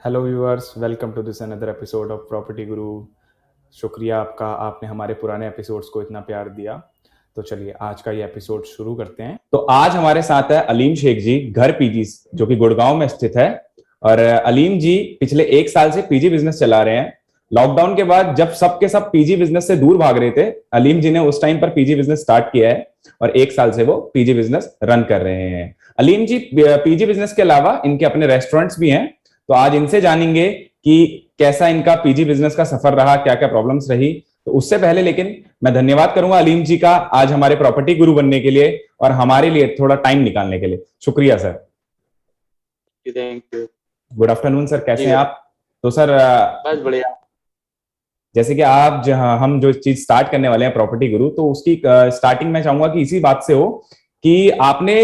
Hello viewers, welcome to this another episode of property guru. शुक्रिया आपका, आपने हमारे पुराने एपिसोड्स को इतना प्यार दिया। तो चलिए आज का ये एपिसोड शुरू करते हैं। तो आज हमारे साथ है अलीम शेख जी, घर पीजी, जो कि गुड़गांव में स्थित है। और अलीम जी पिछले 1 साल से पीजी बिजनेस चला रहे हैं। लॉकडाउन के बाद जब सबके सब पीजी बिजनेस से दूर भाग रहे थे, अलीम जी ने उस टाइम पर पीजी बिजनेस स्टार्ट किया है और 1 साल से वो पीजी बिजनेस रन कर रहे हैं। अलीम जी पीजी बिजनेस के अलावा इनके अपने रेस्टोरेंट्स भी हैं। तो आज इनसे जानेंगे कि कैसा इनका पीजी बिजनेस का सफर रहा, क्या क्या प्रॉब्लम्स रही। तो उससे पहले लेकिन मैं धन्यवाद करूंगा अलीम जी का आज हमारे प्रॉपर्टी गुरु बनने के लिए और हमारे लिए थोड़ा टाइम निकालने के लिए। शुक्रिया sir. Thank you. Good afternoon sir, कैसे जी हैं आप? तो सर बस बढ़िया। जैसे कि आप जहां हम जो चीज स्टार्ट करने वाले हैं प्रॉपर्टी गुरु, तो उसकी स्टार्टिंग में चाहूंगा कि इसी बात से हो कि आपने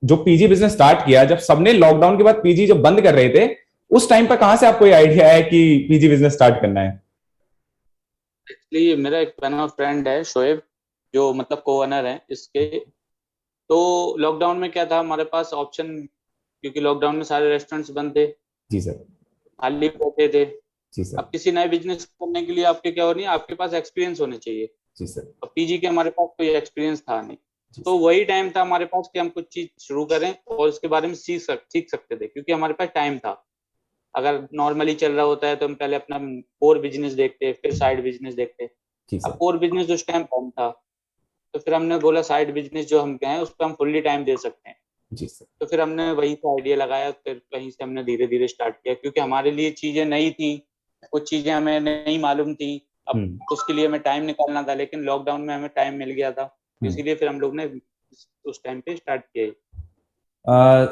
जो पीजी बिजनेस स्टार्ट किया, जब सबने लॉकडाउन के बाद पीजी जब बंद कर रहे थे, उस टाइम पर कहां से आपको ये आइडिया है कि पीजी बिजनेस स्टार्ट करना है? एक्चुअली मेरा एक वन फ्रेंड है शोएब, जो मतलब को ओनर है इसके। तो लॉकडाउन में क्या था हमारे पास ऑप्शन, क्योंकि लॉकडाउन में सारे रेस्टोरेंट्स बंद थे, जी सर। खाली बैठे थे। जी सर। अब किसी नए बिजनेस करने के लिए आपके क्या हो नहीं, आपके पास एक्सपीरियंस होने चाहिए। जी सर। अब पीजी के हमारे पास कोई एक्सपीरियंस था नहीं। जी तो सर। वही टाइम था हमारे पास कि हम कुछ चीज शुरू करें और उसके बारे में सीख सकते थे, क्योंकि हमारे पास टाइम था। अगर नॉर्मली चल रहा होता है तो हम पहले अपना कोर बिजनेस देखते, फिर साइड बिजनेस देखते। जी अब सर। कोर बिजनेस उस टाइम कम था, तो फिर हमने बोला साइड बिजनेस जो हम गए उस पर हम फुल्ली टाइम दे सकते हैं। जी सर। तो फिर हमने वही से आइडिया लगाया, फिर कहीं से हमने धीरे धीरे स्टार्ट किया, क्योंकि हमारे लिए चीजें नई थी, कुछ चीजें हमें नहीं मालूम थी। अब हम्म। उसके लिए हमें टाइम निकालना था, लेकिन लॉकडाउन में हमें टाइम मिल गया था, हम्म। इसीलिए फिर हम लोग ने उस टाइम पे स्टार्ट किया।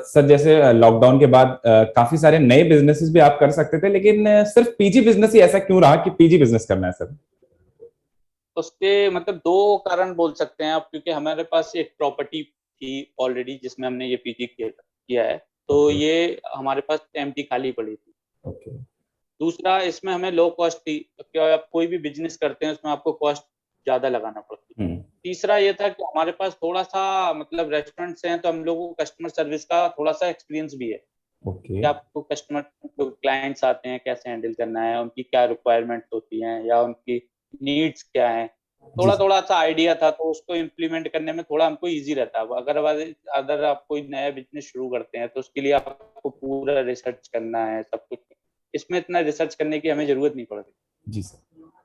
सर जैसे लॉकडाउन के बाद काफी सारे नए बिजनेसेस भी आप कर सकते थे, लेकिन सिर्फ पीजी बिजनेस ही ऐसा क्यों रहा कि पीजी बिजनेस करना है सर? उसके मतलब दो कारण बोल सकते हैं आप, क्योंकि हमारे पास एक प्रॉपर्टी थी ऑलरेडी जिसमें हमने ये पीजी किया है। तो ओके। ये हमारे पास एम्प्टी खाली पड़ी थी। ओके। दूसरा, इसमें हमें लो कॉस्ट थी, क्या आप कोई भी बिजनेस करते हैं उसमें आपको कॉस्ट ज्यादा लगाना पड़ती है। हम्म। तीसरा ये था कि हमारे पास थोड़ा सा मतलब रेस्टोरेंट्स हैं, तो हम लोगों को कस्टमर सर्विस का थोड़ा सा एक्सपीरियंस भी है, ओके। कि आपको कस्टमर क्लाइंट्स आते हैं कैसे हैंडल करना है, उनकी क्या रिक्वायरमेंट्स होती हैं या उनकी नीड्स क्या है। जी थोड़ा सर। थोड़ा सा आइडिया था, तो उसको इम्प्लीमेंट करने में थोड़ा हमको इजी रहता है। अगर अगर आप कोई नया बिजनेस शुरू करते हैं तो उसके लिए आपको पूरा रिसर्च करना है सब कुछ। इसमें इतना रिसर्च करने की हमें जरूरत नहीं पड़ती। जी सर।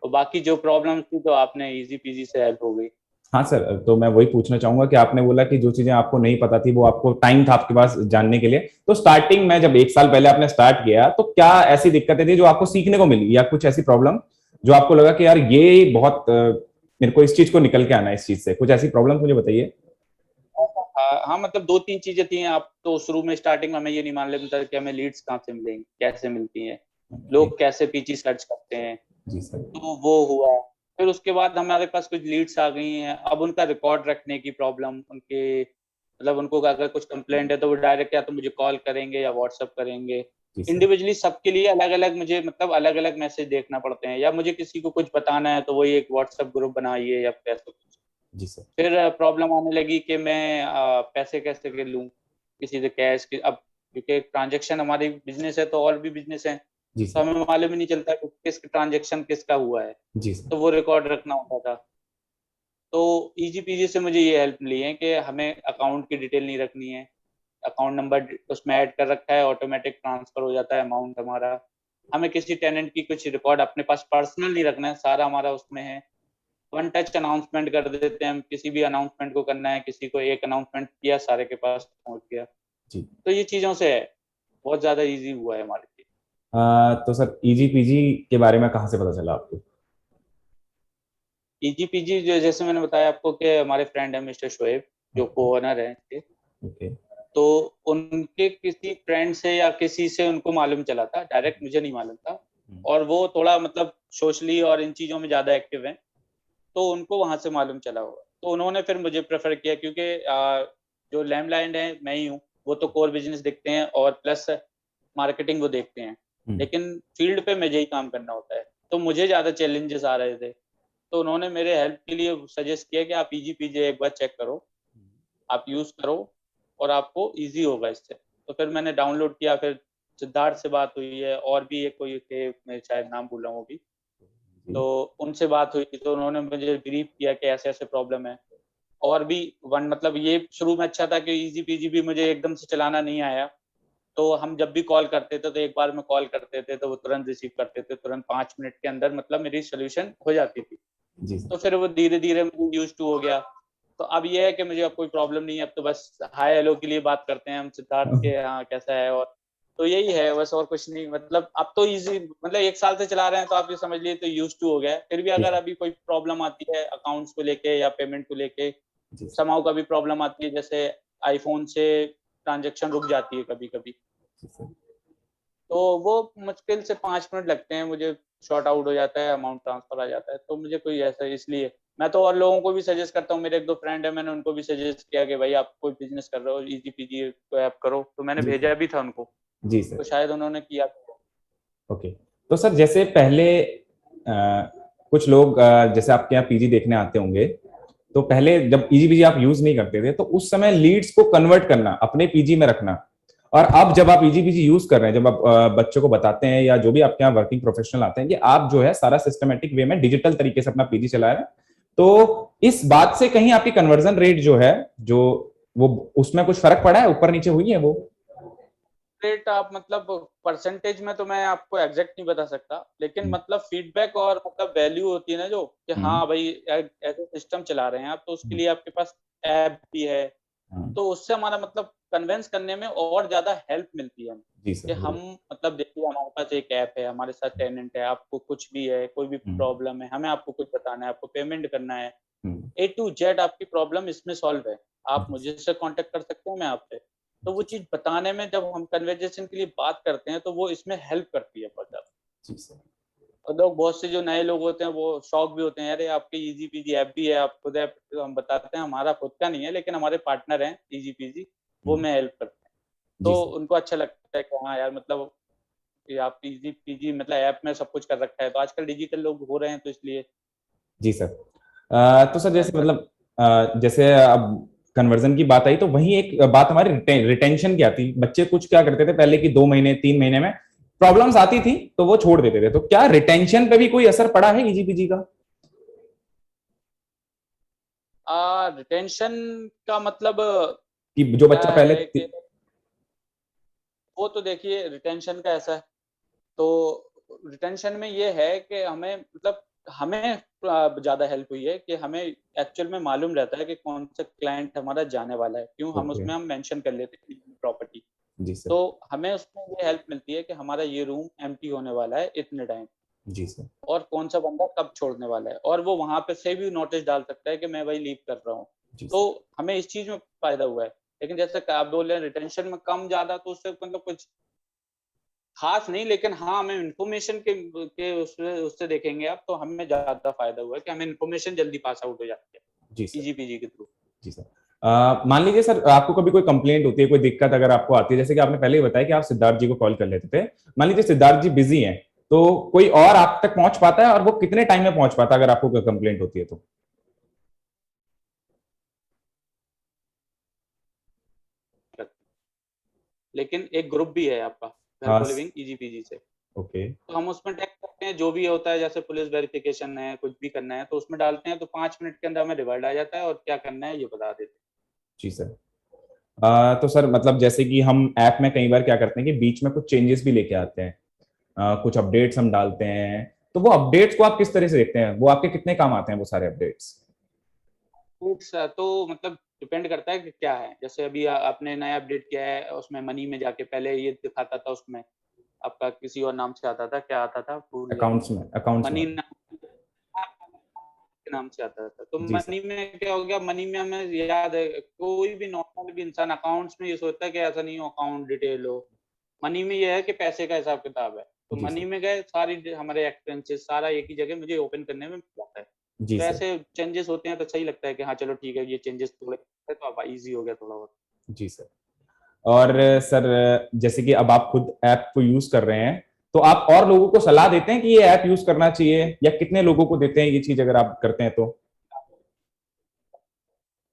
और बाकी जो प्रॉब्लम्स थी तो आपने इजी पीजी से हेल्प हो गई। हाँ सर, तो मैं वही पूछना चाहूंगा कि आपने बोला कि जो चीजें आपको नहीं पता थी वो आपको टाइम था आपके पास जानने के लिए। तो स्टार्टिंग में जब 1 साल पहले आपने स्टार्ट किया, तो क्या ऐसी दिक्कतें थी जो आपको सीखने को मिली, या कुछ ऐसी प्रॉब्लम जो आपको लगा कि यार ये बहुत मेरे को इस चीज को निकल के आना है, इस चीज से कुछ ऐसी प्रॉब्लम मुझे बताइए। हाँ मतलब दो तीन चीजें थी। आप तो शुरू में स्टार्टिंग में हमें ये नहीं मान लेते कि हमें लीड्स कहाँ से मिलेंगी, कैसे मिलती हैं, ओके। लोग कैसे पीछे सर्च करते हैं। जी सर। तो वो हुआ। फिर उसके बाद हमारे पास कुछ लीड्स आ गई हैं, अब उनका रिकॉर्ड रखने की प्रॉब्लम, उनके मतलब उनको अगर कुछ कंप्लेंट है तो वो डायरेक्ट या तो मुझे कॉल करेंगे या व्हाट्सअप करेंगे। जी सर। इंडिविजुअली सबके लिए अलग अलग मुझे मतलब अलग अलग मैसेज देखना पड़ते हैं, या मुझे किसी को कुछ बताना है तो वही एक व्हाट्सएप ग्रुप बनाइए या कैसे कुछ। जी सर। फिर प्रॉब्लम आने लगी कि मैं पैसे कैसे के लूँ किसी से कैश की। अब क्योंकि ट्रांजेक्शन हमारी बिजनेस है तो और भी बिजनेस है, जी तो सर। हमें मालूम ही नहीं चलता कि किस ट्रांजेक्शन किसका हुआ है। जी सर। तो वो रिकॉर्ड रखना होता था। तो इजी पीजी से मुझे ये हेल्प मिली है कि हमें अकाउंट की डिटेल नहीं रखनी है, अकाउंट नंबर उसमें ऐड कर रखा है, ऑटोमेटिक ट्रांसफर हो जाता है अमाउंट हमारा। हमें किसी टेनेंट की कुछ रिकॉर्ड अपने पास पर्सनल नहीं रखना है, सारा हमारा उसमें है। वन टच अनाउंसमेंट कर देते हैं हम, किसी भी अनाउंसमेंट को करना है, किसी को एक अनाउंसमेंट किया सारे के पास पहुंच गया। जी। तो ये चीज़ों से है, बहुत ज़्यादा इजी हुआ है हमारे लिए। तो सर इजी पीजी के बारे में कहाँ से पता चला आपको? इजी पीजी जो जैसे मैंने बताया आपको कि हमारे फ्रेंड है मिस्टर शोएब, जो ओके। को ओनर है इसके। ओके। तो उनके किसी फ्रेंड से या किसी से उनको मालूम चला था, डायरेक्ट मुझे नहीं मालूम था। और वो थोड़ा मतलब सोशली और इन चीज़ों में ज़्यादा एक्टिव है, तो उनको वहां से मालूम चला होगा, तो उन्होंने फिर मुझे प्रेफर किया, क्योंकि जो लैंडलाइन है मैं ही हूँ, वो तो कोर बिजनेस देखते हैं और प्लस मार्केटिंग वो देखते हैं। हम्म। लेकिन फील्ड पे मुझे ही काम करना होता है, तो मुझे ज़्यादा चैलेंजेस आ रहे थे। तो उन्होंने मेरे हेल्प के लिए सजेस्ट किया कि आप ईजी पीजे एक बार चेक करो, आप यूज़ करो और आपको ईजी होगा इससे। तो फिर मैंने डाउनलोड किया, फिर सिद्धार्थ से बात हुई है, और भी एक कोई थे, मैं शायद नाम भूल रहा हूँ अभी। तो उनसे बात हुई थी, तो उन्होंने मुझे ब्रीफ किया कि ऐसे ऐसे प्रॉब्लम है। और भी वन मतलब ये शुरू में अच्छा था कि इजी पीजी भी मुझे एकदम से चलाना नहीं आया, तो हम जब भी कॉल करते थे तो एक बार में कॉल करते थे तो वो तुरंत रिसीव करते थे, तुरंत 5 मिनट के अंदर मतलब मेरी सोल्यूशन हो जाती थी। जी सर। तो फिर वो धीरे धीरे मुझे यूज टू हो गया। तो अब ये है कि मुझे अब कोई प्रॉब्लम नहीं है, अब तो बस हाय हेलो के लिए बात करते हैं हम सिद्धार्थ के, हाँ कैसा है, और तो यही है बस, और कुछ नहीं। मतलब अब तो इजी, मतलब 1 साल से चला रहे हैं तो आप ये समझ लीजिए तो यूज टू हो गया है। फिर भी अगर अभी कोई प्रॉब्लम आती है अकाउंट्स को लेके या पेमेंट को लेके, जी सर। समाओ कभी प्रॉब्लम आती है, जैसे आईफोन से ट्रांजेक्शन रुक जाती है कभी कभी, जी सर। तो वो मुश्किल से 5 मिनट लगते हैं, मुझे शॉर्ट आउट हो जाता है, अमाउंट ट्रांसफर आ जाता है। तो मुझे कोई ऐसा, इसलिए मैं तो और लोगों को भी सजेस्ट करता हूँ, मेरे 1-2 फ्रेंड है, मैंने उनको भी सजेस्ट किया कि भाई आप कोई बिजनेस कर रहे हो, इजी पीजी को ऐप करो, तो मैंने जी भेजा भी था उनको, जी तो सर। शायद उन्होंने किया। ओके। तो सर जैसे पहले कुछ लोग जैसे आपके यहाँ पीजी देखने आते होंगे, तो पहले जब इजी पीजी आप यूज नहीं करते थे तो उस समय लीड्स को कन्वर्ट करना, अपने पीजी में रखना, और अब जब आप इजी पीजी यूज कर रहे हैं, जब आप बच्चों को बताते हैं या जो भी आपके यहाँ वर्किंग प्रोफेशनल आते हैं कि आप जो है सारा सिस्टमेटिक वे में डिजिटल तरीके से अपना पीजी चला रहे हैं, तो इस बात से कहीं आपकी कन्वर्जन रेट जो है, जो वो उसमें कुछ फर्क पड़ा है, ऊपर नीचे हुई है वो? रेट आप मतलब परसेंटेज में तो मैं आपको एग्जैक्ट नहीं बता सकता, लेकिन मतलब फीडबैक और मतलब वैल्यू होती है ना, जो कि हम्म, हाँ भाई ऐसे सिस्टम चला रहे हैं आप, तो उसके हम्म, लिए आपके पास ऐप भी है, हाँ, तो उससे हमारा मतलब कन्विंस करने में और ज्यादा हेल्प मिलती है हमें, जी कि सर। हम मतलब देखिए हमारे पास एक ऐप है, हमारे साथ टेनेंट है, आपको कुछ भी है, कोई भी हम्म, प्रॉब्लम है, हमें आपको कुछ बताना है, आपको पेमेंट करना है, हम्म, A to Z आपकी प्रॉब्लम इसमें सॉल्व है। आप जी मुझे सर। से कांटेक्ट कर सकते हैं, मैं आपसे। तो वो जी चीज़ बताने में जब हम कन्वर्सेशन के लिए बात करते हैं, तो वो इसमें हेल्प करती है बहुत ज़्यादा। जी सर। और लोग बहुत से जो नए लोग होते हैं, वो शॉक भी होते हैं, अरे आपके ईज़ी पीजी ऐप भी है, आप खुद ऐप, तो हम बताते हैं हमारा खुद का नहीं है, लेकिन हमारे पार्टनर हैं ईज़ी पीजी, वो हम्म, में हेल्प करते हैं। जी तो सर। उनको अच्छा लगता है कि हाँ यार, मतलब ये आप ईज़ी पीजी मतलब ऐप में सब कुछ कर रखा है, तो आजकल डिजिटल लोग हो रहे हैं, तो इसलिए जी सर। तो सर जैसे हेल्प रख। मतलब जैसे अब कन्वर्जन की बात आई तो वही एक बात हमारी रिटेंशन की आती। बच्चे कुछ क्या करते थे पहले कि 2 महीने 3 महीने में प्रॉब्लम्स आती थी तो वो छोड़ देते थे, तो क्या रिटेंशन पे भी कोई असर पड़ा है इजी पीजी का? रिटेंशन का मतलब कि जो क्या बच्चा पहले है कि वो तो देखिए रिटेंशन का ऐसा है, तो रिटेंशन में ये है कि हमें मतलब हमें ज़्यादा हेल्प हुई है कि हमें एक्चुअल में मालूम रहता है कि कौन सा क्लाइंट हमारा जाने वाला है, क्यों हम ओके। उसमें हम मेंशन कर लेते हैं प्रॉपर्टी। जी सर। तो हमें उसमें ये हेल्प मिलती है कि हमारा ये रूम एम्प्टी होने वाला है इतने टाइम, जी सर। और कौन सा बंदा कब छोड़ने वाला है, और वो वहाँ पे से भी नोटिस डाल सकता है कि मैं भाई लीव कर रहा हूँ। जी तो सर। हमें इस चीज़ में फ़ायदा हुआ है। लेकिन जैसे कि आप बोल रहे हैं रिटेंशन में कम ज़्यादा, तो उससे मतलब कुछ ख़ास नहीं, लेकिन हाँ, हमें इन्फॉर्मेशन के उससे उससे देखेंगे आप, तो हमें ज़्यादा फ़ायदा हुआ है कि हमें इन्फॉर्मेशन जल्दी पास आउट हो जाती है, जी सर। ईज़ी-पीजी के थ्रू। जी सर। मान लीजिए सर आपको कभी कोई कंप्लेंट होती है, कोई दिक्कत अगर आपको आती है, जैसे कि आपने पहले ही बताया कि आप सिद्धार्थ जी को कॉल कर लेते थे, मान लीजिए सिद्धार्थ जी बिजी हैं, तो कोई और आप तक पहुंच पाता है, और वो कितने टाइम में पहुंच पाता है अगर आपको कोई कंप्लेंट होती है तो? लेकिन एक ग्रुप भी है आपका, घर हाँ। को लिविंग ईज़ी-पीजी से। ओके। तो हम उसमें टैग करते हैं, जो भी होता है, जैसे पुलिस वेरिफिकेशन है, कुछ भी करना है, तो उसमें डालते हैं, तो 5 मिनट के अंदर हमें रिवर्ट आ जाता है और क्या करना है ये बता देते हैं। जी सर। तो सर मतलब जैसे कि हम ऐप में कई बार क्या करते हैं कि बीच में कुछ चेंजेस भी लेके आते हैं, कुछ अपडेट्स हम डालते हैं, तो वो अपडेट्स को आप किस तरह से देखते हैं, वो आपके कितने काम आते हैं वो सारे अपडेट्स? फ्रूट्स तो मतलब डिपेंड करता है कि क्या है। जैसे अभी आपने नया अपडेट किया है, उसमें मनी में जाके पहले ये दिखाता था, उसमें आपका किसी और नाम से आता था, क्या आता था भूल गया मैं। अकाउंट्स में। मनी नाम के नाम से आता था। तो जी सर। मनी में क्या हो गया, मनी में हमें याद है, कोई भी नॉर्मल भी इंसान अकाउंट्स में ये सोचता है कि ऐसा नहीं हो अकाउंट डिटेल हो। मनी में ये है कि पैसे का हिसाब किताब है। तो जी मनी सर। में गए, सारी हमारे एक्सपेंसेस सारा एक ही जगह मुझे ओपन करने में मिल जाता है। जी तो सर। ऐसे चेंजेस होते हैं तो सही लगता है कि हाँ चलो ठीक है, ये चेंजेस थोड़े तो अब ईज़ी हो गया थोड़ा बहुत। जी सर। और सर जैसे कि अब आप खुद ऐप को यूज कर रहे हैं, तो आप और लोगों को सलाह देते हैं कि ये ऐप यूज करना चाहिए, या कितने लोगों को देते हैं ये चीज अगर आप करते हैं तो?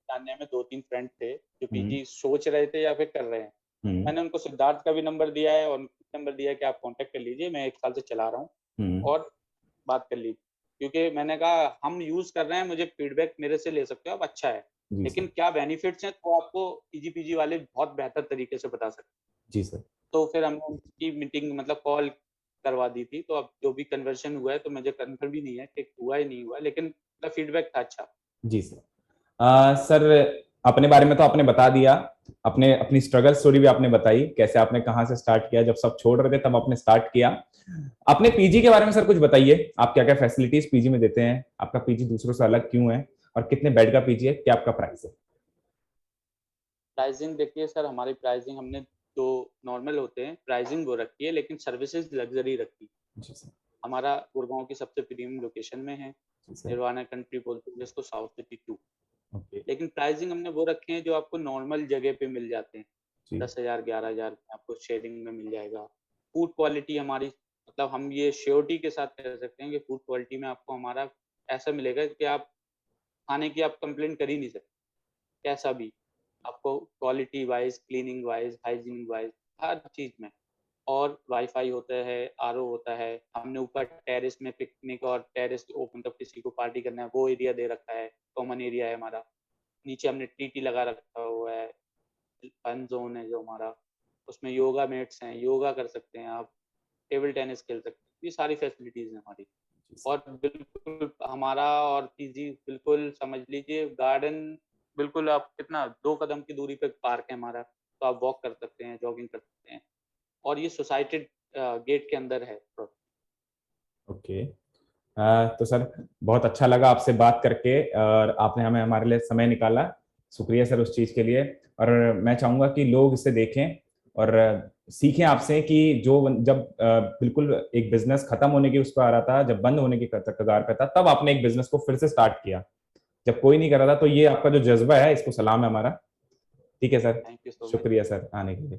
जानने में 2-3 फ्रेंड थे जो हम्म, पीजी सोच रहे थे या फिर कर रहे हैं। हम्म, मैंने उनको सिद्धार्थ का भी नंबर दिया है और नंबर दिया कि आप कांटेक्ट कर लीजिए, मैं 1 साल से चला रहा हूँ हम्म, और बात कर लीजिए। क्योंकि मैंने कहा हम यूज़ कर रहे हैं, मुझे फीडबैक मेरे से ले सकते हो आप, अच्छा है। जी लेकिन सर। क्या बेनिफिट्स हैं तो आपको ईजीपीजी वाले बहुत बेहतर तरीके से बता सकते हैं। जी सर। तो फिर हमने उनकी मीटिंग मतलब कॉल करवा दी थी, तो अब जो भी कन्वर्शन हुआ है तो मुझे कन्फर्म भी नहीं है कि हुआ ही नहीं हुआ, लेकिन फीडबैक था अच्छा। जी सर। सर, अपने बारे में तो आपने बता दिया, अपने अपनी स्ट्रगल स्टोरी भी आपने बताई, कैसे आपने कहाँ से स्टार्ट किया, जब सब छोड़ रहे थे तब आपने स्टार्ट किया। अपने पीजी के बारे में सर कुछ बताइए, आप क्या क्या फैसिलिटीज पीजी में देते हैं, आपका पीजी दूसरों से अलग क्यों है, और कितने बेड का पीजी है, क्या आपका प्राइस है? प्राइसिंग देखिए सर, हमारी प्राइसिंग हमने जो नॉर्मल होते हैं प्राइसिंग वो रखी है, लेकिन सर्विसेज लग्जरी रखी है। जी सर। हमारा गुड़गांव की सबसे प्रीमियम लोकेशन में है, जी सर। निर्वाणा कंट्री बोलते हैं जिसको, साउथ सिटी 2। ओके। लेकिन प्राइसिंग हमने वो रखे हैं जो आपको नॉर्मल जगह पे मिल जाते हैं। जी। 10,000 11,000 में आपको शेयरिंग में मिल जाएगा। फूड क्वालिटी हमारी, मतलब हम ये श्योरिटी के साथ कह सकते हैं कि फूड क्वालिटी में आपको हमारा ऐसा मिलेगा कि आप खाने की आप कंप्लेंट कर ही नहीं सकते, कैसा भी। आपको quality wise, cleaning wise, hygiene wise हर चीज़ में। और वाईफ़ाई होता है, आरओ होता है। हमने ऊपर टेरेस में पिकनिक और टेरेस मतलब किसी को पार्टी करना है वो एरिया दे रखा है, कॉमन एरिया है हमारा। नीचे हमने टीटी लगा रखा हुआ है, फन ज़ोन है जो हमारा, उसमें योगा मैट्स हैं, योगा कर सकते हैं आप, टेबल टेनिस खेल सकते हैं, ये सारी फैसिलिटीज़ हैं हमारी। जी सर। और बिल्कुल हमारा और पीजी बिल्कुल समझ लीजिए गार्डन, बिल्कुल आप कितना 2 कदम की दूरी पे पार्क है हमारा, तो आप वॉक कर सकते हैं, जॉगिंग कर सकते हैं। और ये सोसाइटी गेट के अंदर है। ओके। तो सर, बहुत अच्छा लगा आपसे बात करके, और आपने हमें हमारे लिए समय निकाला, शुक्रिया सर उस चीज के लिए। और मैं चाहूंगा कि लोग इसे देखें और सीखें आपसे कि जो जब बिल्कुल एक बिजनेस खत्म होने की उस पर आ रहा था, जब बंद होने की कगार पे था, तब आपने एक बिजनेस को फिर से स्टार्ट किया, जब कोई नहीं कर रहा था। तो ये आपका जो जज्बा है, इसको सलाम है हमारा। ठीक है sir. Thank you so much. शुक्रिया सर आने के लिए।